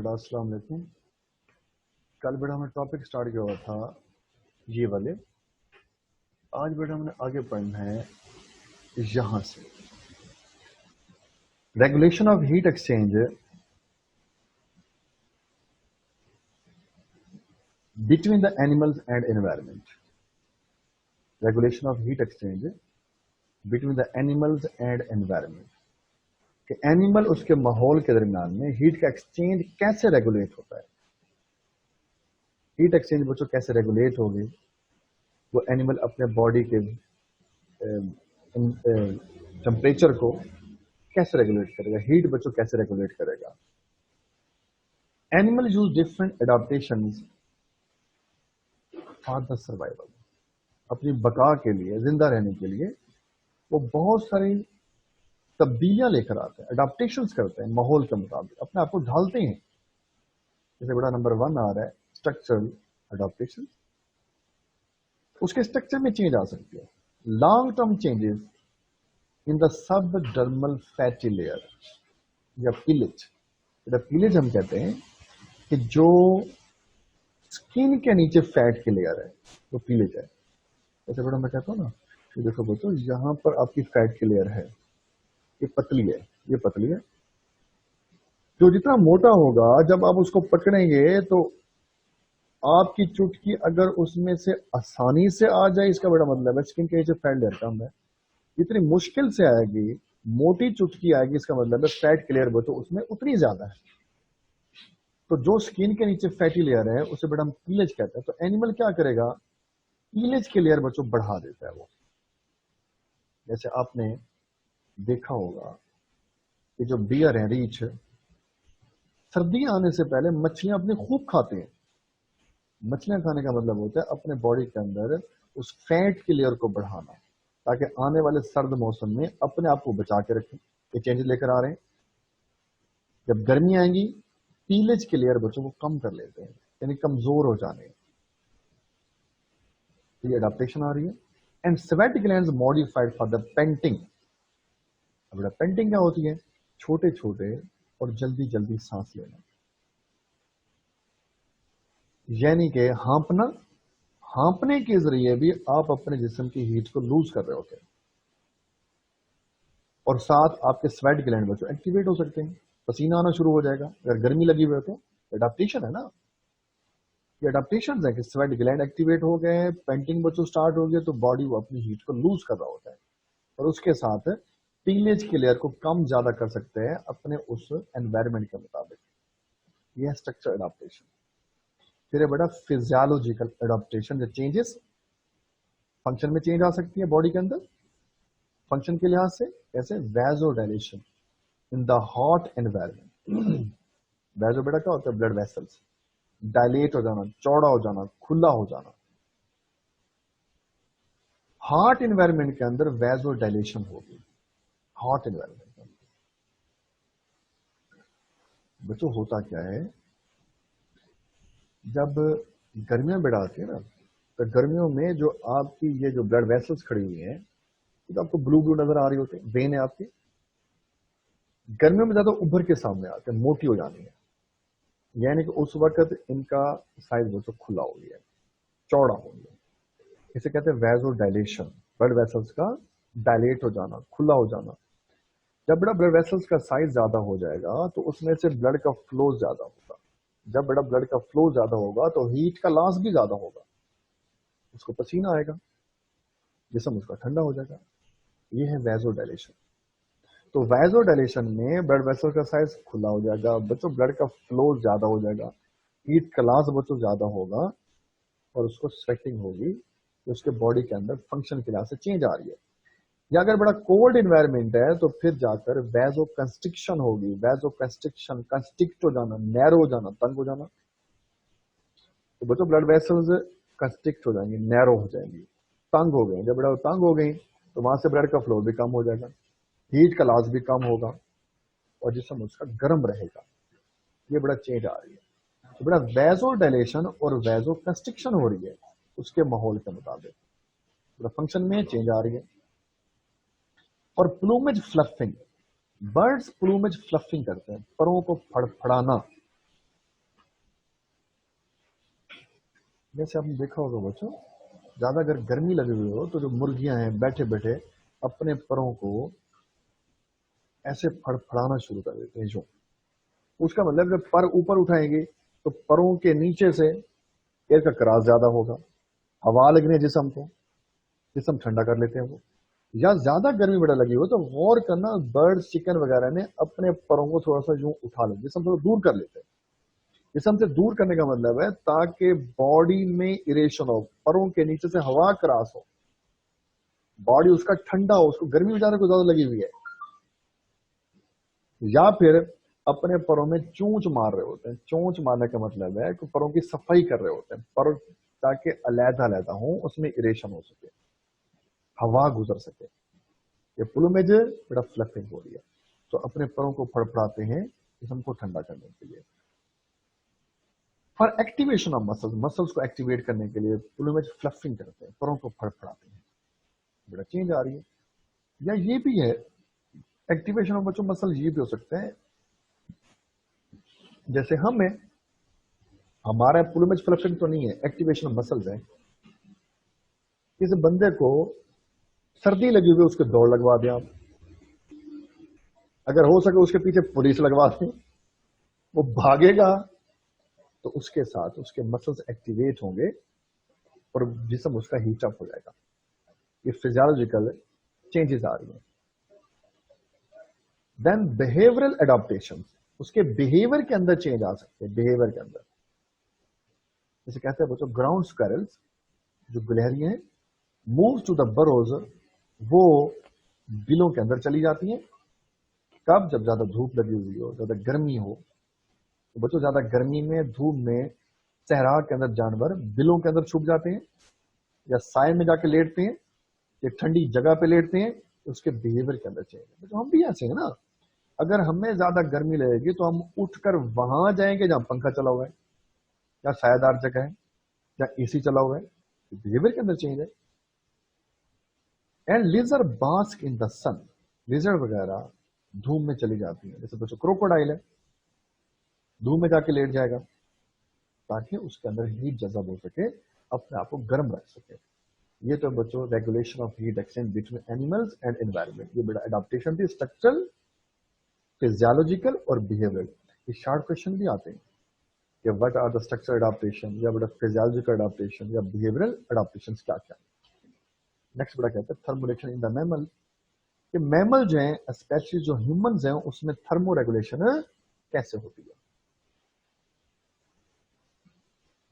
بیٹا السلام علیکم. کل بیٹا ہم نے ٹاپک سٹارٹ کیا ہوا تھا یہ والے. آج بیٹا ہم نے آگے پڑھنا ہے یہاں سے regulation of heat exchange between the animals and environment. Regulation of heat exchange between the animals and environment کہ اینیمل اس کے ماحول کے درمیان میں ہیٹ کا ایکسچینج کیسے ریگولیٹ ہوتا ہے. ہیٹ ایکسچینج بچوں کیسے ریگولیٹ ہوگی؟ وہ اینیمل اپنے باڈی کے ٹمپریچر کو کیسے ریگولیٹ کرے گا. ہیٹ بچوں کیسے ریگولیٹ کرے گا. Animal use different adaptations for the survival. اپنی بقا کے لیے، زندہ رہنے کے لیے وہ بہت ساری تبدیلیاں لے کر آتے ہیں، اڈاپٹیشنز کرتے ہیں ماحول کے مطابق، اپنے آپ کو ڈھالتے ہیں. جیسے بڑا نمبر 1 آ رہا ہے اسٹرکچرل اڈاپٹیشن. اس کے اسٹرکچر میں چینج آ سکتی ہے. Long term changes in the sub dermal fatty layer یا پیلج. پیلج ہم کہتے ہیں کہ جو اسکن کے نیچے فیٹ کی لیئر ہے وہ پیلج ہے. جیسے بڑا میں کہتا ہوں نا کہ دیکھو بچوں یہاں پر آپ کی فیٹ کی لیئر ہے، یہ پتلی ہے، یہ پتلی ہے. جو جتنا موٹا ہوگا جب آپ اس کو پکڑیں گے تو آپ کی چٹکی اگر اس میں سے آسانی سے آ جائے، اس کا بڑا مطلب ہے اسکن کے نیچے فیٹ لیئر کم ہے. جتنی مشکل سے آئے گی، موٹی چٹکی آئے گی، اس کا مطلب ہے فیٹ کلیئر بچو اس میں اتنی زیادہ ہے. تو جو اسکن کے نیچے فیٹی لیئر ہے اسے بڑا ہم پیلج کہتے ہیں. تو اینیمل کیا کرے گا؟ پیلج کے لیئر بچوں بڑھا دیتا ہے وہ. جیسے آپ نے دیکھا ہوگا کہ جو بیئر ہیں، ریچھ، سردیاں آنے سے پہلے مچھلیاں اپنی خوب کھاتے ہیں. مچھلیاں کھانے کا مطلب ہوتا ہے اپنے باڈی کے اندر اس فیٹ کی لیئر کو بڑھانا تاکہ آنے والے سرد موسم میں اپنے آپ کو بچا کے رکھیں. یہ چینج لے کر آ رہے ہیں. جب گرمی آئیں گی پیلج کی لیئر بچوں کو کم کر لیتے ہیں، یعنی کمزور ہو جانے. یہ اڈاپٹیشن آ رہی ہے. And sweat glands modified for the panting. اب پینٹنگ کیا ہوتی ہے؟ چھوٹے چھوٹے اور جلدی جلدی سانس لینا، یعنی کہ ہانپنے کے ذریعے بھی آپ اپنے جسم کی ہیٹ کو لوز کر رہے ہوتے ہیں. اور ساتھ آپ کے سویٹ گلینڈ بچوں ایکٹیویٹ ہو سکتے ہیں، پسینہ آنا شروع ہو جائے گا اگر گرمی لگی ہوئی تو. اڈاپٹیشن ہے نا، یہ اڈاپٹیشن ہے کہ سویٹ گلینڈ ایکٹیویٹ ہو گئے، پینٹنگ بچوں سٹارٹ ہو گئے تو باڈی وہ اپنی ہیٹ کو لوز کر رہا ہوتا ہے. اور اس کے ساتھ پیلج کی لیئر کو کم زیادہ کر سکتے ہیں اپنے اس انوائرمنٹ کے مطابق. یہ ہے اسٹرکچر اڈاپٹیشن. پھر بڑا فزیالوجیکل اڈاپٹیشن، جو چینجز فنکشن میں چینج آ سکتی ہے باڈی کے اندر فنکشن کے لحاظ سے. کیسے؟ Vaso dilation in the hot environment. Vaso بیٹا کیا ہوتا ہے؟ بلڈ ویسلز ڈائلیٹ ہو جانا، چوڑا ہو جانا، کھلا ہو جانا. ہاٹ انوائرمنٹ کے اندر ویزو ڈائلیشن ہوگی. ہاٹ انوائرمنٹ کے اندر بچوں ہوتا کیا ہے، جب گرمیاں بڑھاتی ہیں نا تو گرمیوں میں جو آپ کی یہ جو بلڈ ویسلز کھڑی ہوئی ہیں تو آپ کو بلو بلو نظر آ رہی ہوتی ہے، وین ہے آپ کی. گرمیوں میں زیادہ ابھر کے سامنے آتے ہیں، موٹی ہو جانی ہے. یعنی کہ اس وقت ان کا سائز بچوں کھلا ہو گیا ہے، چوڑا ہو گیا. اسے کہتے ہیں ویزو ڈائلیشن. بلڈ ویسلز کا ڈائلیٹ ہو جانا، کھلا ہو جانا. جب بڑا بلڈ ویسلز کا سائز زیادہ ہو جائے گا تو اس میں سے بلڈ کا فلو زیادہ ہوگا. جب بڑا بلڈ کا فلو زیادہ ہوگا تو ہیٹ کا لاس بھی زیادہ ہوگا، اس کو پسینہ آئے گا، جسم اس کا ٹھنڈا ہو جائے گا. یہ ہے ویزو ڈائلیشن. تو ویزو ڈائلیشن میں بلڈ ویسل کا سائز کھلا ہو جائے گا بچوں، بلڈ کا فلو زیادہ ہو جائے گا، ہیٹ کا لاس بچوں زیادہ ہوگا اور اس کو سویٹنگ ہوگی. اس کے باڈی کے اندر فنکشن کے لحاظ سے چینج آ رہی ہے. یا اگر بڑا کولڈ انوائرمنٹ ہے تو پھر جا کر ویزو کنسٹرکشن ہوگی. ویزو کنسٹرکشن، کنسٹرکٹ ہو جانا، نیرو ہو جانا، تنگ ہو جانا. تو بچوں بلڈ ویسلز کنسٹرکٹ ہو جائیں گی، نیرو ہو جائیں گی، تنگ ہو گئے. جب بڑا تنگ ہو گئی تو وہاں سے بلڈ کا فلو بھی کم ہو جائے گا، ہیٹ کا لاس بھی کم ہوگا اور جسم اس کا گرم رہے گا. یہ بڑا چینج آ رہی ہے. تو بڑا ویزو ڈائلیشن اور ویزو کنسٹرکشن ہو رہی ہے اس کے ماحول کے مطابق. بڑا فنکشن میں چینج آ رہی ہے. اور پلومج فلفنگ، برڈز پلومج فلفنگ کرتے ہیں، پروں کو پھڑ پھڑانا. जैसे आपने देखा होगा बच्चों, ज्यादा अगर गर्मी लगी हुई हो तो जो मुर्गियां हैं बैठे बैठे अपने परों को ऐसे फड़फड़ाना शुरू कर देते हैं। जो उसका मतलब जब पर ऊपर उठाएंगे तो परों के नीचे से एयर का क्रॉस ज्यादा होगा, हवा लगने जिसम को, जिसम ठंडा कर लेते हैं वो। या ज्यादा गर्मी बड़ा लगी हो तो गौर करना, बर्ड चिकन वगैरह ने अपने परों को थोड़ा सा यूं उठा ले, जिसम थोड़ा दूर कर लेते हैं। जिसम से दूर करने का मतलब है ताकि बॉडी में इरेशन हो, परों के नीचे से हवा क्रॉस हो, बॉडी उसका ठंडा हो, उसको गर्मी बेचारे को ज्यादा लगी हुई है। या फिर अपने परों में चूंच मार रहे होते हैं। चोंच मारने का मतलब है कि परों की सफाई कर रहे होते हैं, पर ताकि अलहदा अलहदा हो, उसमें इरेशन हो सके, हवा गुजर सके। ये प्लूमेज बड़ा फ्लफिंग हो रही है, तो अपने परों को फड़फड़ाते हैं जिसम को ठंडा करने के लिए। For activation of muscles, muscles को एक्टिवेट करने के लिए प्लूमेज फ्लफिंग करते हैं, परों को फड़फड़ाते हैं। बड़ा चेंज आ रही है। या ये भी है एक्टिवेशन ऑफ बच्चों मसल, ये भी हो सकते हैं जैसे हमें, हमारा प्लूमेज फ्लफिंग तो नहीं है, एक्टिवेशन ऑफ मसल्स है। किसी बंदे को सर्दी लगी हुई, उसके दौड़ लगवा दें आप, अगर हो सके उसके पीछे पुलिस लगवा दें, वो भागेगा तो उसके साथ उसके मसल्स एक्टिवेट होंगे और जिस्म उसका हीट अप हो जाएगा। ये फिजियोलॉजिकल चेंजेस आ रही हैं। देन बिहेवियरल एडाप्टेशन, उसके बिहेवियर के अंदर चेंज आ सकते हैं। बिहेवियर के अंदर जैसे कहते हैं बच्चों, ग्राउंड स्क्वेरल्स जो गिलहरियां हैं, मूव टू द बरोज, वो बिलों के अंदर चली जाती हैं। कब? जब ज्यादा धूप लगी हुई हो, ज्यादा गर्मी हो। तो बच्चों ज्यादा गर्मी में, धूप में, सहरा के अंदर जानवर बिलों के अंदर छुप जाते हैं या साए में जाके लेटते हैं या ठंडी जगह पे लेटते हैं, तो उसके बिहेवियर के अंदर चाहिए। तो हम भी ऐसे हैं ना, अगर हमें ज्यादा गर्मी लगेगी तो हम उठकर वहां जाएंगे जहां पंखा चला हुआ है या सायादार जगह है या एसी चला हुआ है। तो बिहेवियर के अंदर चेंज है। And lizard bask in the sun, lizard वगैरह धूप में चली जाती है। जैसे बच्चों क्रोकोडाइल है, धूप में जाके लेट जाएगा ताकि उसके अंदर हीट जज़ब हो सके, अपने आप को गर्म रख सके। ये तो बच्चों regulation of heat exchange between animals and environment, ये बड़ा एडाप्टेशन थी, स्ट्रक्चरल, फिजियोलॉजिकल और बिहेवियरल। ये शार्ट क्वेश्चन भी आते हैं कि what are the structural adaptation या बड़ा फिजियोलॉजिकल एडाप्टेशन या बिहेवियरल एडाप्टेशन क्या क्या। नेक्स्ट बड़ा कहता है थर्मोरेगुलेशन इन द मैमल, कि मैमल जो हैं, स्पेशली जो ह्यूमंस हैं, उसमें थर्मो रेगुलेशन कैसे होती है।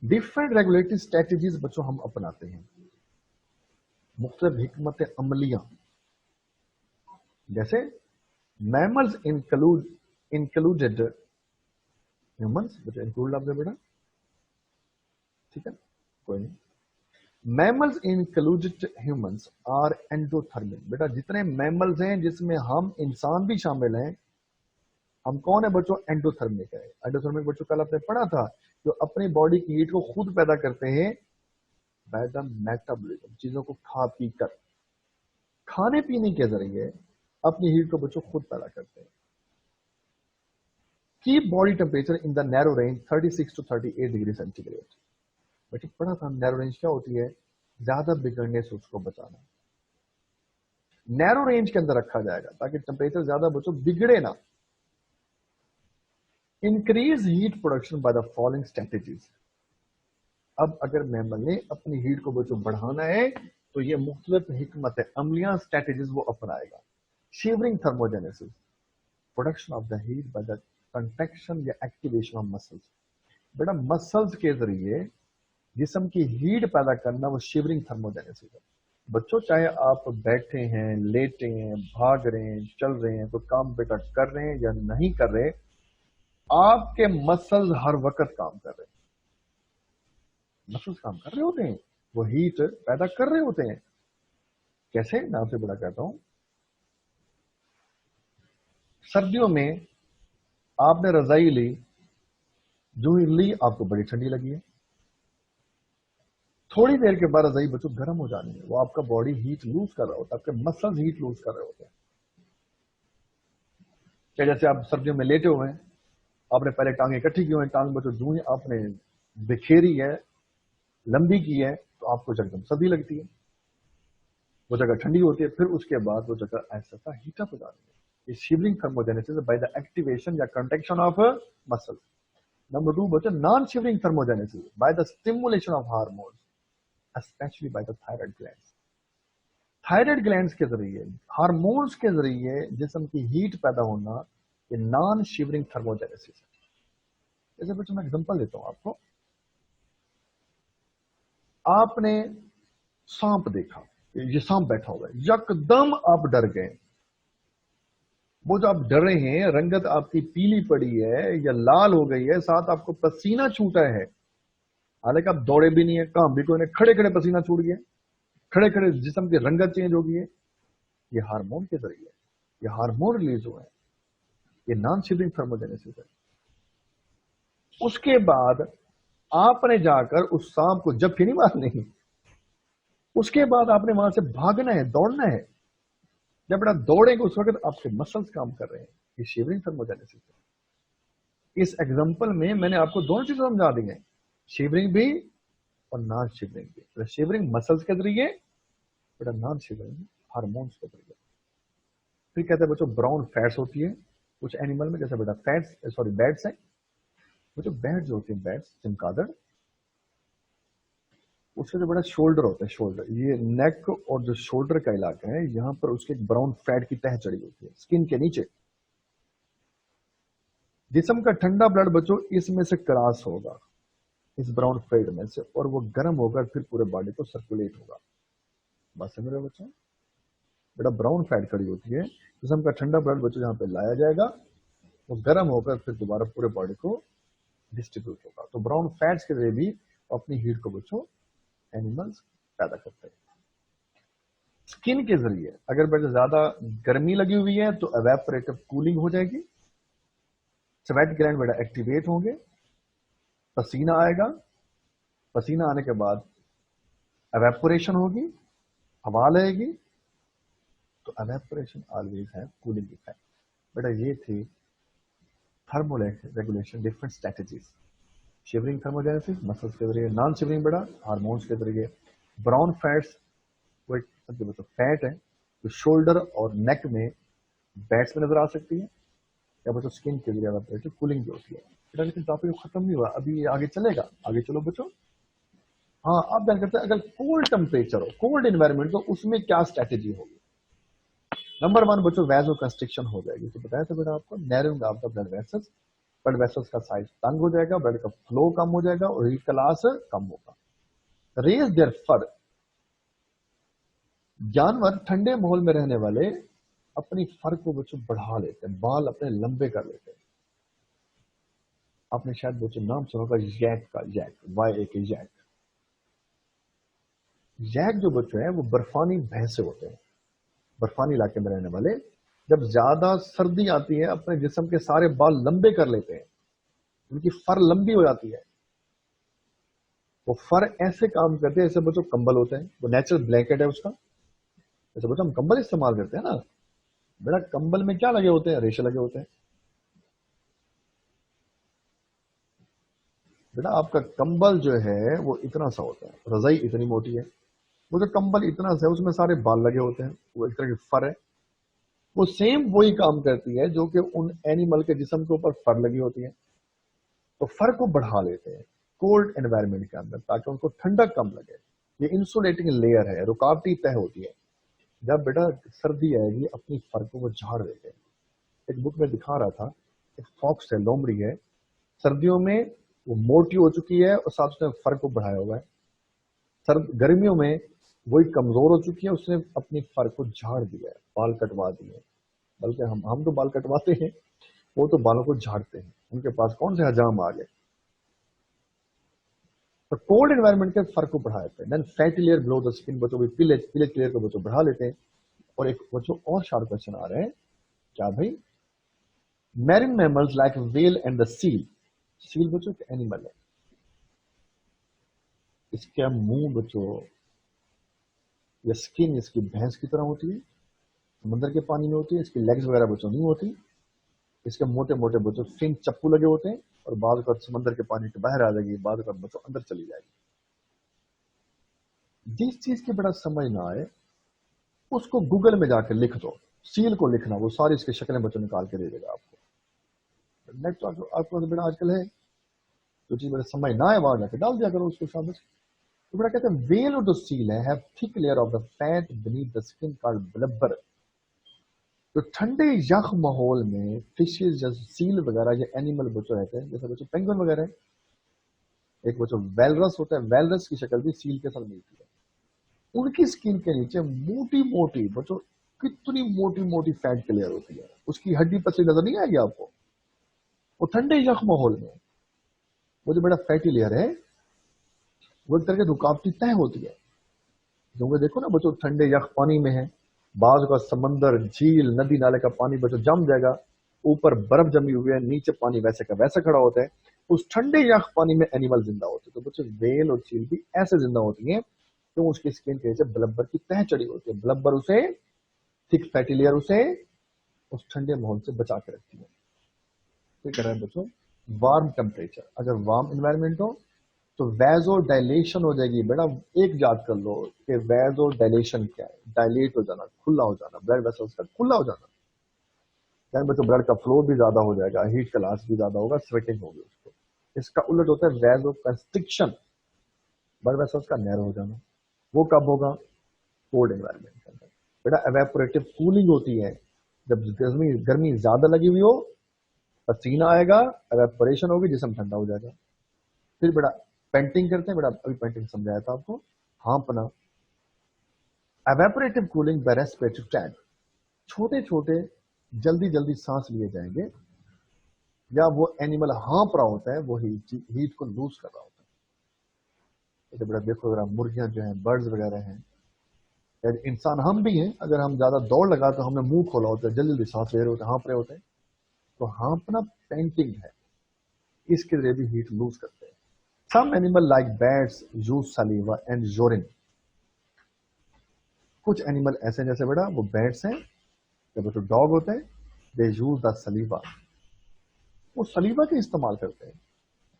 डिफरेंट रेगुलेटरी स्ट्रेटेजीज बच्चों हम अपनाते हैं, मुख्तलिफ हिकमत अमलियां। जैसे मैमल्स इंक्लूडेड ह्यूमंस, बच्चों इंक्लूड लफ्ज है बेटा, ठीक है कोई नहीं। Mammals included humans are endothermic, बेटा जितने मैमल्स हैं जिसमें हम इंसान भी शामिल हैं, हम कौन है बच्चों? एंडोथर्मिक है। एंडोथर्मिक बच्चों कल आपने पढ़ा था, जो अपनी बॉडी की हीट को खुद पैदा करते हैं बाय द मेटाबॉलिज्म, चीजों को खा पी कर, खाने पीने के जरिए अपनी हीट को बच्चों खुद पैदा करते हैं। Keep body temperature in the narrow range 36 to 38 degree centigrade. बच्चों पढ़ा था नैरो रेंज क्या होती है? ज्यादा बिगड़ने से उसको बचाना। नैरो रेंज के अंदर रखा जाएगा ताकि टेम्परेचर ज्यादा बच्चों बिगड़े ना। Increase heat production by the following strategies. अब अगर मैमल ने अपनी हीट को बच्चों बढ़ाना है तो ये मुख्तलिफ हिकमत अमलियां स्ट्रेटेजीज वो अपनाएगा। Shivering thermogenesis, production of the heat by the contraction या एक्टिवेशन ऑफ मसल्स। बेटा मसल्स के जरिए जिस्म की हीट पैदा करना वो शिवरिंग थर्मोजेनेसिस है। बच्चों चाहे आप बैठे हैं, लेटे हैं, भाग रहे हैं, चल रहे हैं, तो काम बेटा कर रहे हैं या नहीं कर रहे, आपके मसल्स हर वक्त काम कर रहे हैं। मसल्स काम कर रहे होते हैं, वो हीट पैदा कर रहे होते हैं। कैसे? मैं आपसे बड़ा कहता हूं, सर्दियों में आपने रजाई ली, जो ही ली आपको बड़ी ठंडी लगी है, थोड़ी देर के बाद रजाई बच्चों गर्म हो जानी है, वो आपका बॉडी हीट लूज कर रहा होता है, आपके मसल्स हीट लूज कर रहे होते हैं। क्या जैसे आप सर्दियों में लेटे हुए हैं, आपने पहले टांगे इकट्ठी की हुई, टांग बच्चों जो ही आपने बिखेरी है, लंबी की है तो आपको एकदम सर्दी लगती है, वो जगह ठंडी होती है, फिर उसके बाद वो जगह ऐसा हीटअप हो जाती है। ये shivering thermogenesis by the activation या कंट्रैक्शन ऑफ मसल। नंबर 2 बच्चों non shivering thermogenesis by the stimulation of hormones, specially by the thyroid glands. Thyroid glands के जरिए, हार्मोन्स के जरिए जिस्म की हीट पैदा होना, ये नॉन शिवरिंग थर्मोजेनेसिस है। जैसे बच्चों मैं एग्जांपल देता हूं आपको, आपने सांप देखा, ये सांप बैठा हुआ है, यकदम आप डर गए। वो जो आप डर रहे हैं, रंगत आपकी पीली पड़ी है या लाल हो गई है, साथ आपको पसीना छूटा है, हालांकि आप दौड़े भी नहीं है, काम भी कोई नहीं, खड़े खड़े पसीना छूट गया, खड़े खड़े जिस्म की रंगत चेंज हो गई है, ये हार्मोन के जरिए, ये हार्मोन रिलीज हुआ है, ये नॉन शिवरिंग थर्मोजेनेसिस है। उसके बाद आपने जाकर उस सांप को जबकि नहीं मारनी, उसके बाद आपने वहां से भागना है, दौड़ना है। जब बेटा दौड़ेंगे उस वक्त आपके मसल्स काम कर रहे हैं, ये शिवरिंग थर्मोजेनेसिस है। इस एग्जांपल में मैंने आपको दोनों चीजें समझा दी हैं, शिवरिंग भी और नॉन शिवरिंग भी। शिवरिंग मसल्स के जरिए, बेटा नॉन शिवरिंग हार्मोन्स के जरिए। फिर कहते हैं बच्चों ब्राउन फैट्स होती है कुछ एनिमल में, जैसे बेटा फैट्स सॉरी बैट्स है, वो जो बैट जो होती है, बैट्स चमगादड़, उसका जो बड़ा शोल्डर होता है, शोल्डर, ये नेक और जो शोल्डर का इलाका है, यहां पर उसके एक ब्राउन फैट की तह चढ़ी होती है स्किन के नीचे। जिस्म का ठंडा ब्लड बच्चों इसमें से क्रॉस होगा, इस ब्राउन फैट में से, और वो गर्म होकर फिर पूरे बॉडी को सर्कुलेट होगा। बात समझ रहे हो बच्चों? बेटा ब्राउन फैट खड़ी होती है, जिस्म का ठंडा ब्लड बच्चों जहां पे लाया जाएगा, वो गर्म होकर फिर दोबारा पूरे बॉडी को डिस्ट्रीब्यूट होगा। तो ब्राउन फैट्स के जरिए भी अपनी हीट को बच्चों एनिमल्स पैदा करते हैं। स्किन के जरिए अगर बेटा ज्यादा गर्मी लगी हुई है तो एवेपोरेटिव कूलिंग हो जाएगी, स्वेट ग्लैंड बेटा एक्टिवेट होंगे, पसीना आएगा, पसीना आने के बाद एवेपोरेशन होगी, हवा लगेगी, तो एवेपोरेशन ऑलवेज है कूलिंग इफेक्ट। बेटा ये थी thermo regulation different strategies. Shivering thermogenesis muscles के जरिए, नॉन शिवरिंग बेटा हार्मोन्स के जरिए। ब्राउन फैट्स वो एक फैट है जो शोल्डर और नेक में बैट्स में नजर आ सकती है, या बच्चों स्किन के जरिए कूलिंग भी होती है। बेटा लेकिन टॉपिक खत्म नहीं हुआ, अभी आगे चलेगा, आगे चलो बच्चों। हाँ आप ध्यान करते हैं, अगर कोल्ड टेम्परेचर हो, कोल्ड एनवायरमेंट, तो उसमें क्या स्ट्रेटेजी होगी? नंबर 1 बच्चों वैसो कंस्ट्रिक्शन हो जाएगी, तो बताया था बेटा आपको, narrowing of the blood vessels, blood vessels का साइज तंग हो जाएगा, ब्लड का फ्लो कम हो जाएगा और हीट का लॉस कम होगा। रेज देयर फर, जानवर ठंडे माहौल में रहने वाले अपनी फर को बच्चों बढ़ा लेते हैं, बाल अपने लंबे कर लेते हैं। आपने शायद बच्चों नाम सुना होगा जैक का, जैक YAK, जैक जो बच्चों है वो बर्फानी भैंसे होते हैं, बर्फानी इलाके में रहने वाले। जब ज्यादा सर्दी आती है अपने जिस्म के सारे बाल लंबे कर लेते हैं, उनकी फर लंबी हो जाती है। वो फर ऐसे काम करते हैं जैसे बच्चों कंबल होते हैं, वो नेचुरल ब्लैंकेट है उसका। जैसे बच्चों हम कंबल इस्तेमाल करते हैं ना, बेटा कंबल में क्या लगे होते हैं? रेशे लगे होते हैं। बेटा आपका कंबल जो है वो इतना सा होता है, रजाई इतनी मोटी है, वो जो कंबल इतना सा है उसमें सारे बाल लगे होते हैं, वो एक तरह की फर है। वो सेम वही काम करती है जो कि उन एनिमल के जिस्म के ऊपर फर लगी होती है। तो फर को बढ़ा लेते हैं कोल्ड एनवायरनमेंट के अंदर, ताकि उनको ठंडक कम लगे। ये इंसुलेटिंग लेयर है, रुकावटी तह होती है। जब बेटा सर्दी आएगी अपनी फर को वो झाड़ देते हैं। एक बुक में दिखा रहा था, एक फॉक्स है, लोमड़ी है, सर्दियों में वो मोटी हो चुकी है और साथ उसने फर को बढ़ाया हुआ है। सर्द गर्मियों में वही कमजोर हो चुकी है, उसने अपनी फर को झाड़ दिया है, बाल कटवा दिए। बल्कि हम तो बाल कटवाते हैं, वो तो बालों को झाड़ते हैं, उनके पास कौन से हजाम आ गए। तो कोल्ड एनवायरनमेंट के फर को बढ़ा देते हैं। Then fatty layer below the skin, बच्चों भी पीले लेयर को बच्चों बढ़ा लेते हैं। और एक बच्चों और शार्प क्वेश्चन आ रहे हैं, क्या भाई? Marine mammals like whale and the seal, seal बच्चों एक एनिमल है, इसका मुंह बच्चों या स्किन इसकी भैंस की तरह होती है, समंदर के पानी में होती है। इसकी लेग्स वगैरह बच्चों नहीं होती, इसके मोटे मोटे बच्चों फिन चप्पू लगे होते हैं, और बाद का समंदर के पानी के बाहर आ जाएगी, बाद का बच्चों अंदर चली जाएगी। जिस चीज की बड़ा समझ ना आए उसको गूगल में जाकर लिख दो, सील को लिखना, वो सारी इसकी शक्लें बच्चों निकाल के दे देगा आपको। नेट तो आपको तो बड़ा आजकल है, जो चीज बड़ा समझ ना आए वहां जाकर डाल दिया करो उसको शाबाश। तो बड़ा कहते हैं वेल ऑफ द सील है thick layer of the fat beneath the skin called blubber. तो ठंडे यख माहौल में फिशेज जैसे सील वगैरह ये एनिमल बच्चों रहते हैं, जैसे बच्चों पेंगुइन वगैरह, एक बच्चों वेलरस होता है, वेलरस की शक्ल भी सील के साथ मिलती है। उनकी स्किन के नीचे मोटी मोटी बच्चों कितनी मोटी मोटी फैट की लेयर होती है, उसकी हड्डी पसली नजर नहीं आएगी आपको। वो ठंडे यख माहौल में वो जो बड़ा फैटी लेयर है वो एक तरह की रुकावटी तय होती है। क्योंकि देखो ना बच्चों ठंडे यख पानी में है, बाज का समंदर झील नदी नाले का पानी बच्चों जम जाएगा, ऊपर बर्फ जमी हुई है, नीचे पानी वैसे का वैसा खड़ा होता है, उस ठंडे यख पानी में एनिमल जिंदा होते हैं। तो बच्चों वेल और चील भी ऐसे जिंदा होती हैं तो उसकी स्किन के नीचे ब्लबर की तह चढ़ी होती है। ब्लबर उसे थिक फैटी लेयर उसे उस ठंडे माहौल से बचा के रखती है। तो कह रहा है बच्चों वार्म टेम्परेचर, अगर वार्म एनवायरमेंट हो तो वैजो डायलेशन हो जाएगी। बेटा एक याद कर लो कि वैजो डायलेशन क्या है, डायलेट हो जाना, खुला हो जाना, ब्लड वेसल्स का खुला हो जाना, यानी बच्चों ब्लड का फ्लो भी ज्यादा हो जाएगा, हीट का लॉस भी ज्यादा होगा, स्वेटिंग होगी उसको। इसका उलट होता है वैजो कंस्ट्रिक्शन, ब्लड वेसल्स का नैरो हो जाना। वो कब होगा? कोल्ड एनवायरमेंट के अंदर। बेटा एवेपोरेटिव कूलिंग होती है, जब गर्मी गर्मी ज्यादा लगी हुई हो, पसीना आएगा, एवेपोरेशन होगी, जिस्म ठंडा हो जाएगा। फिर बेटा पेंटिंग करते हैं, बेटा अभी पेंटिंग समझाया था आपको। हाँपना, एवेपोरेटिव कूलिंग बाय रेस्पिरेटरी ट्रैक्ट, छोटे छोटे जल्दी जल्दी सांस लिए जाएंगे, या वो एनिमल हाँप रहा होता है, वो हीट को लूज कर रहा होता है। तो बेटा देखो जरा मुर्गियां जो हैं, बर्ड्स वगैरह हैं, इंसान हम भी हैं, अगर हम ज्यादा दौड़ लगा तो हमने मुंह खोला होता है, जल्दी जल्दी सांस ले रहे होते हैं, हाँप रहे होते हैं। तो हाँपना पेंटिंग है, इसके जरिए भी हीट लूज करते हैं। Some animal like bats use saliva and urine. कुछ एनिमल ऐसे जैसे बेटा वो बैट्स हैं, जब तो डॉग होते हैं, दे यूज द सलीवा, वो सलीवा के इस्तेमाल करते हैं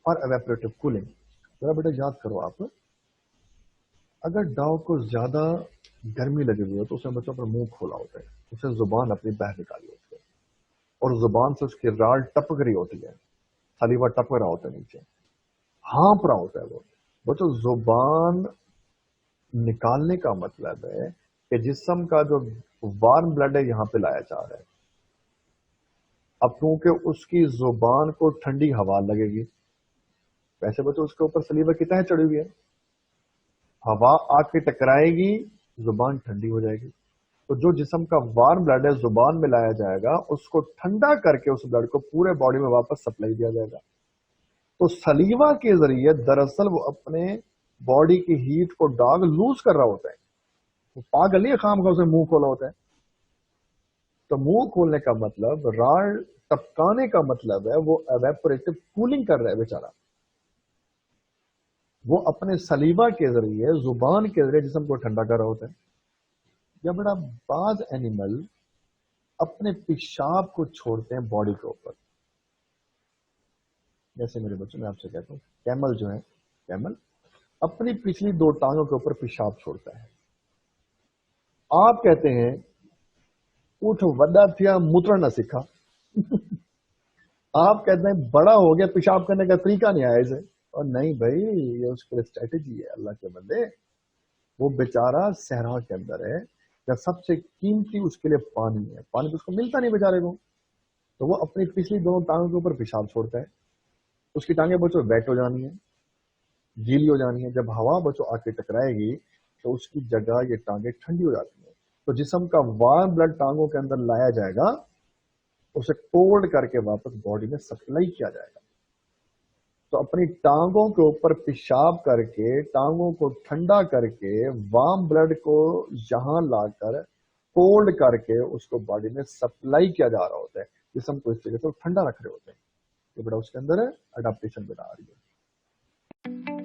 और एवेपोरेटिव कूलिंग। जरा बेटा याद करो आप, अगर डॉग को ज्यादा गर्मी लगी हुई हो तो उसने बच्चों पर मुंह खोला होता है, उसे जुबान अपनी बाहर निकाली होती है और जुबान से उसकी राल टपक रही होती है, सलीवा टपक रहा होता है नीचे, हाँप रहा होता है वो तो जुबान निकालने का मतलब है कि जिस्म का जो वार्म ब्लड है यहां पे लाया जा रहा है। अब क्योंकि उसकी जुबान को ठंडी हवा लगेगी, वैसे बच्चों उसके ऊपर सलीवा की तह चढ़ी हुई है, हवा आके टकराएगी, जुबान ठंडी हो जाएगी। तो जो जिस्म का वार्म ब्लड है जुबान में लाया जाएगा, उसको ठंडा करके उस ब्लड को पूरे बॉडी में वापस सप्लाई दिया जाएगा। तो सलीवा के जरिए दरअसल वो अपने बॉडी की हीट को डॉग लूज कर रहा होता है। वो पागल नहीं है, खाम खा उसे मुंह खोला होता है। तो मुंह खोलने का मतलब, राल टपकाने का मतलब है वो एवेपोरेटिव कूलिंग कर रहा है बेचारा। वो अपने सलीवा के जरिए, जुबान के जरिए जिस्म को ठंडा कर रहा होता है। या बड़ा बाज एनिमल अपने पेशाब को छोड़ते हैं बॉडी के ऊपर। जैसे मेरे बच्चों में आपसे कहता हूँ, कैमल जो है, कैमल अपनी पिछली दो टांगों के ऊपर पेशाब छोड़ता है। आप कहते हैं उठ वड्डा थिया मूत्र न सीखा आप कहते हैं बड़ा हो गया, पेशाब करने का तरीका नहीं आया इसे। और नहीं भाई, ये उसके लिए स्ट्रेटेजी है अल्लाह के बंदे। वो बेचारा सहरा के अंदर है, या सबसे कीमती उसके लिए पानी है, पानी तो उसको मिलता नहीं बेचारे को, तो वो अपनी पिछली दोनों टांगों के ऊपर पेशाब छोड़ता है। उसकी टांगें बच्चों वेट हो जानी है, गीली हो जानी है। जब हवा बच्चों आके टकराएगी तो उसकी जगह ये टांगें ठंडी हो जाती है। तो जिस्म का वार्म ब्लड टांगों के अंदर लाया जाएगा, उसे कोल्ड करके वापस बॉडी में सप्लाई किया जाएगा। तो अपनी टांगों के ऊपर पेशाब करके, टांगों को ठंडा करके, वार्म ब्लड को यहां लाकर कोल्ड करके उसको बॉडी में सप्लाई किया जा रहा होता है। जिस्म को इस तरीके से ठंडा रख रहे होते हैं। ये बड़ा उसके अंदर है, अडाप्टेशन बना रही है।